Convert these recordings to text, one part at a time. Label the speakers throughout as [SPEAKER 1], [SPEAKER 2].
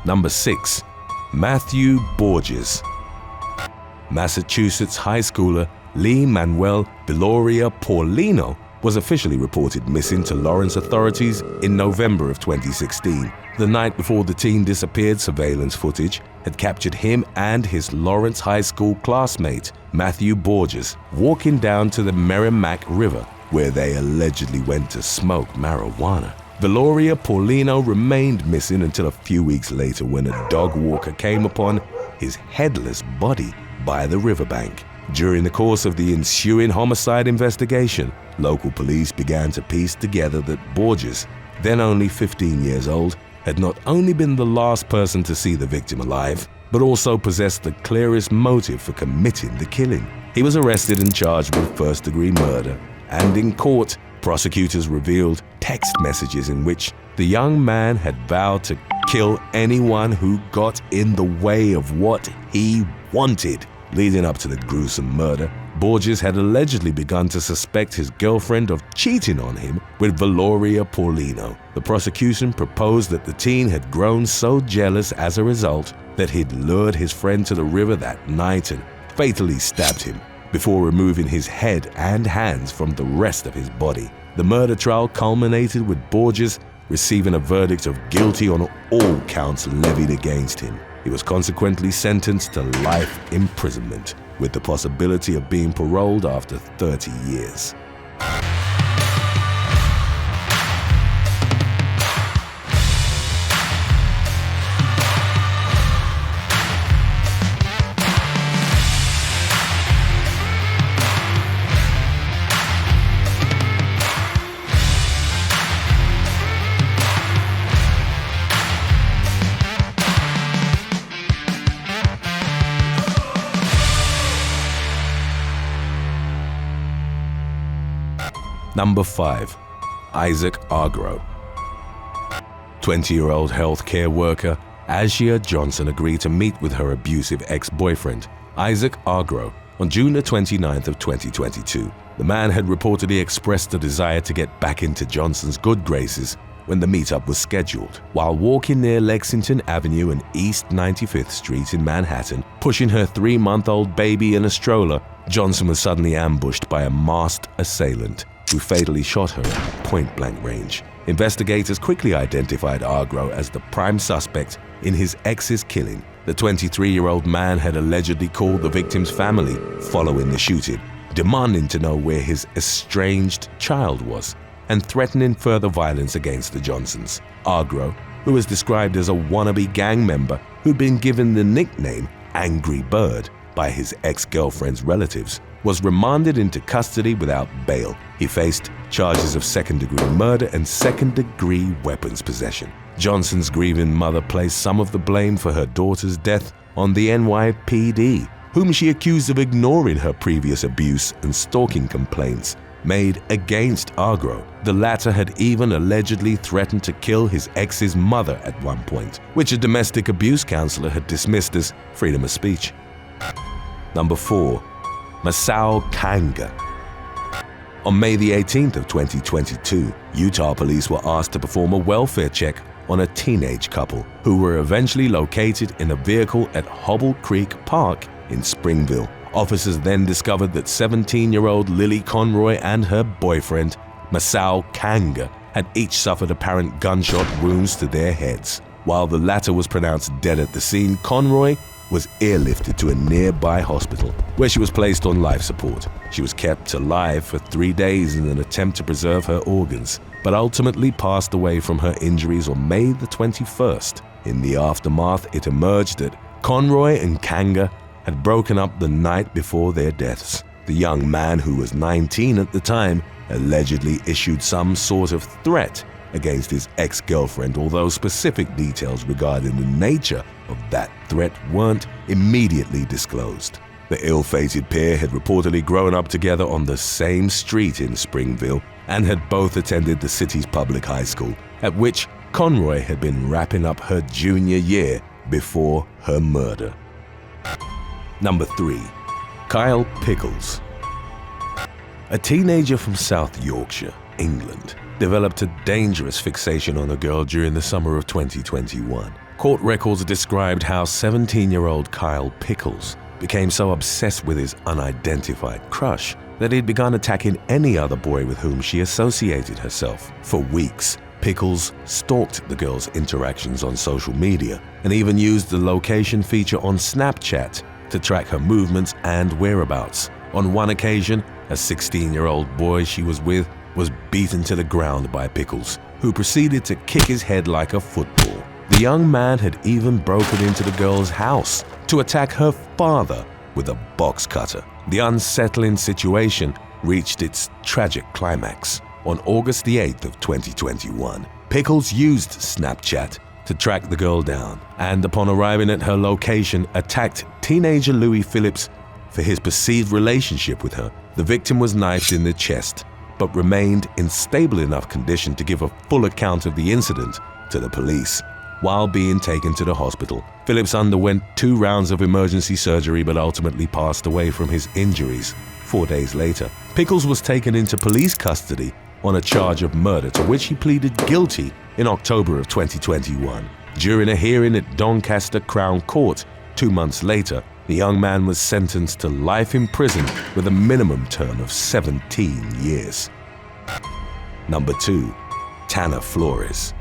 [SPEAKER 1] Number 6. Matthew Borges. Massachusetts high schooler Lee Manuel Viloria Paulino was officially reported missing to Lawrence authorities in November of 2016. The night before the teen disappeared, surveillance footage had captured him and his Lawrence High School classmate, Matthew Borges, walking down to the Merrimack River, where they allegedly went to smoke marijuana. Viloria Paulino remained missing until a few weeks later when a dog walker came upon his headless body by the riverbank. During the course of the ensuing homicide investigation, local police began to piece together that Borges, then only 15 years old, had not only been the last person to see the victim alive, but also possessed the clearest motive for committing the killing. He was arrested and charged with first-degree murder, and in court, prosecutors revealed text messages in which the young man had vowed to kill anyone who got in the way of what he wanted. Leading up to the gruesome murder, Borges had allegedly begun to suspect his girlfriend of cheating on him with Viloria Paulino. The prosecution proposed that the teen had grown so jealous as a result that he'd lured his friend to the river that night and fatally stabbed him before removing his head and hands from the rest of his body. The murder trial culminated with Borges receiving a verdict of guilty on all counts levied against him. He was consequently sentenced to life imprisonment, with the possibility of being paroled after 30 years. Number 5. Isaac Agro. 20-year-old healthcare worker Ashia Johnson agreed to meet with her abusive ex-boyfriend, Isaac Agro, on June the 29th of 2022. The man had reportedly expressed a desire to get back into Johnson's good graces when the meetup was scheduled. While walking near Lexington Avenue and East 95th Street in Manhattan, pushing her 3-month-old baby in a stroller, Johnson was suddenly ambushed by a masked assailant who fatally shot her at point-blank range. Investigators quickly identified Agro as the prime suspect in his ex's killing. The 23-year-old man had allegedly called the victim's family following the shooting, demanding to know where his estranged child was and threatening further violence against the Johnsons. Agro, who was described as a wannabe gang member who'd been given the nickname Angry Bird by his ex-girlfriend's relatives, was remanded into custody without bail. He faced charges of second-degree murder and second-degree weapons possession. Johnson's grieving mother placed some of the blame for her daughter's death on the NYPD, whom she accused of ignoring her previous abuse and stalking complaints made against Agro. The latter had even allegedly threatened to kill his ex's mother at one point, which a domestic abuse counselor had dismissed as freedom of speech. Number 4. Masal Kanga. On May the 18th of 2022, Utah police were asked to perform a welfare check on a teenage couple who were eventually located in a vehicle at Hobble Creek Park in Springville. Officers then discovered that 17-year-old Lily Conroy and her boyfriend, Masal Kanga, had each suffered apparent gunshot wounds to their heads. While the latter was pronounced dead at the scene, Conroy was airlifted to a nearby hospital, where she was placed on life support. She was kept alive for 3 days in an attempt to preserve her organs, but ultimately passed away from her injuries on May the 21st. In the aftermath, it emerged that Conroy and Kanga had broken up the night before their deaths. The young man, who was 19 at the time, allegedly issued some sort of threat against his ex-girlfriend, although specific details regarding the nature of that threat weren't immediately disclosed. The ill-fated pair had reportedly grown up together on the same street in Springville and had both attended the city's public high school, at which Conroy had been wrapping up her junior year before her murder. Number 3. Kyle Pickles. A teenager from South Yorkshire, England, developed a dangerous fixation on a girl during the summer of 2021. Court records described how 17-year-old Kyle Pickles became so obsessed with his unidentified crush that he'd begun attacking any other boy with whom she associated herself. For weeks, Pickles stalked the girl's interactions on social media and even used the location feature on Snapchat to track her movements and whereabouts. On one occasion, a 16-year-old boy she was with was beaten to the ground by Pickles, who proceeded to kick his head like a football. The young man had even broken into the girl's house to attack her father with a box cutter. The unsettling situation reached its tragic climax on August the 8th of 2021. Pickles used Snapchat to track the girl down and, upon arriving at her location, attacked teenager Louis Phillips for his perceived relationship with her. The victim was knifed in the chest, but remained in stable enough condition to give a full account of the incident to the police. While being taken to the hospital, Phillips underwent 2 rounds of emergency surgery but ultimately passed away from his injuries 4 days later. Pickles was taken into police custody on a charge of murder, to which he pleaded guilty in October of 2021. During a hearing at Doncaster Crown Court 2 months later, the young man was sentenced to life in prison with a minimum term of 17 years. Number 2. Tana Flores.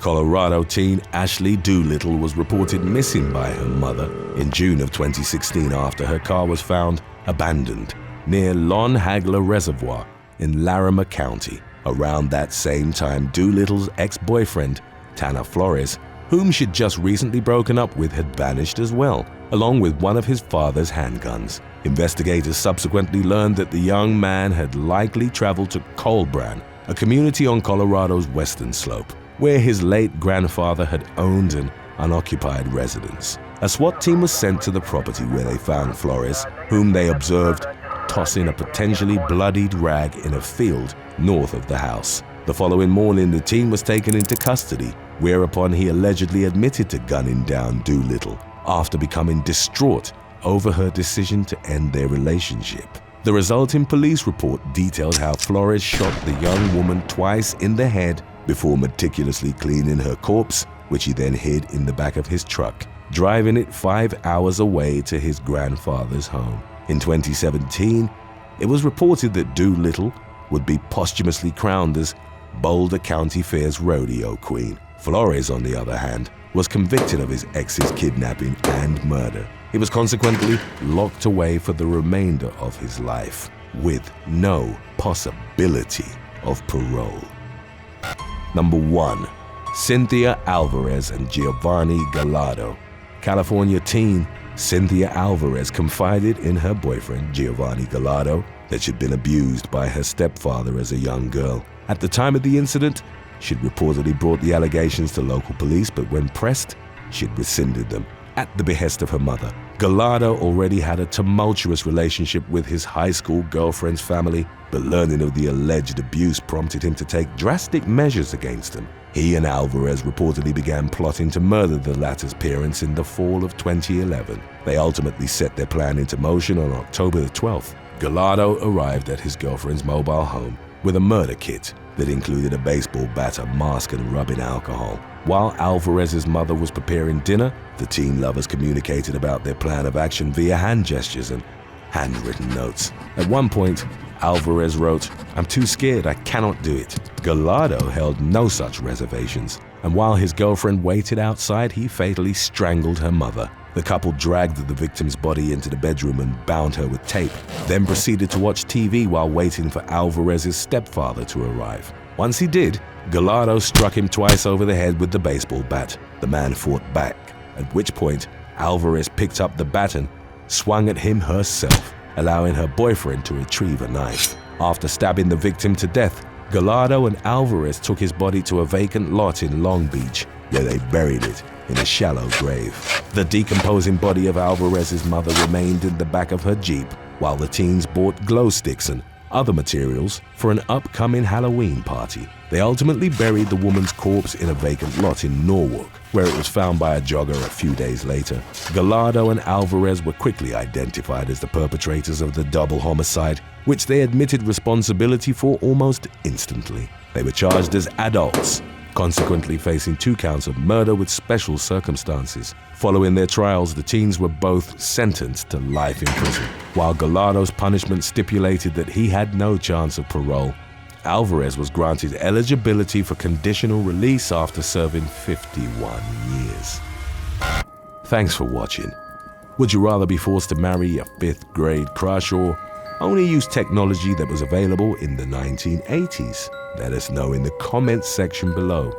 [SPEAKER 1] Colorado teen Ashley Doolittle was reported missing by her mother in June of 2016 after her car was found abandoned near Lon Hagler Reservoir in Larimer County. Around that same time, Doolittle's ex-boyfriend, Tana Flores, whom she'd just recently broken up with, had vanished as well, along with one of his father's handguns. Investigators subsequently learned that the young man had likely traveled to Colbran, a community on Colorado's western slope, where his late grandfather had owned an unoccupied residence. A SWAT team was sent to the property where they found Flores, whom they observed tossing a potentially bloodied rag in a field north of the house. The following morning, the team was taken into custody, whereupon he allegedly admitted to gunning down Doolittle after becoming distraught over her decision to end their relationship. The resulting police report detailed how Flores shot the young woman twice in the head before meticulously cleaning her corpse, which he then hid in the back of his truck, driving it 5 hours away to his grandfather's home. In 2017, it was reported that Doolittle would be posthumously crowned as Boulder County Fair's rodeo queen. Flores, on the other hand, was convicted of his ex's kidnapping and murder. He was consequently locked away for the remainder of his life, with no possibility of parole. Number 1. Cynthia Alvarez and Giovanni Gallardo. California teen Cynthia Alvarez confided in her boyfriend, Giovanni Gallardo, that she'd been abused by her stepfather as a young girl. At the time of the incident, she'd reportedly brought the allegations to local police, but when pressed, she'd rescinded them. At the behest of her mother, Gallardo already had a tumultuous relationship with his high school girlfriend's family, but learning of the alleged abuse prompted him to take drastic measures against them. He and Alvarez reportedly began plotting to murder the latter's parents in the fall of 2011. They ultimately set their plan into motion on October the 12th. Gallardo arrived at his girlfriend's mobile home with a murder kit that included a baseball bat, a mask, and rubbing alcohol. While Alvarez's mother was preparing dinner, the teen lovers communicated about their plan of action via hand gestures and handwritten notes. At one point, Alvarez wrote, "I'm too scared, I cannot do it." Gallardo held no such reservations, and while his girlfriend waited outside, he fatally strangled her mother. The couple dragged the victim's body into the bedroom and bound her with tape, then proceeded to watch TV while waiting for Alvarez's stepfather to arrive. Once he did, Gallardo struck him twice over the head with the baseball bat. The man fought back, at which point Alvarez picked up the bat and swung at him herself, allowing her boyfriend to retrieve a knife. After stabbing the victim to death, Gallardo and Alvarez took his body to a vacant lot in Long Beach, where they buried it in a shallow grave. The decomposing body of Alvarez's mother remained in the back of her Jeep, while the teens bought glow sticks and other materials for an upcoming Halloween party. They ultimately buried the woman's corpse in a vacant lot in Norwalk, where it was found by a jogger a few days later. Gallardo and Alvarez were quickly identified as the perpetrators of the double homicide, which they admitted responsibility for almost instantly. They were charged as adults, consequently facing 2 counts of murder with special circumstances. Following their trials, the teens were both sentenced to life in prison. While Gallardo's punishment stipulated that he had no chance of parole, Alvarez was granted eligibility for conditional release after serving 51 years. Thanks for watching. Would you rather be forced to marry a 5th grade crush or only use technology that was available in the 1980s? Let us know in the comments section below.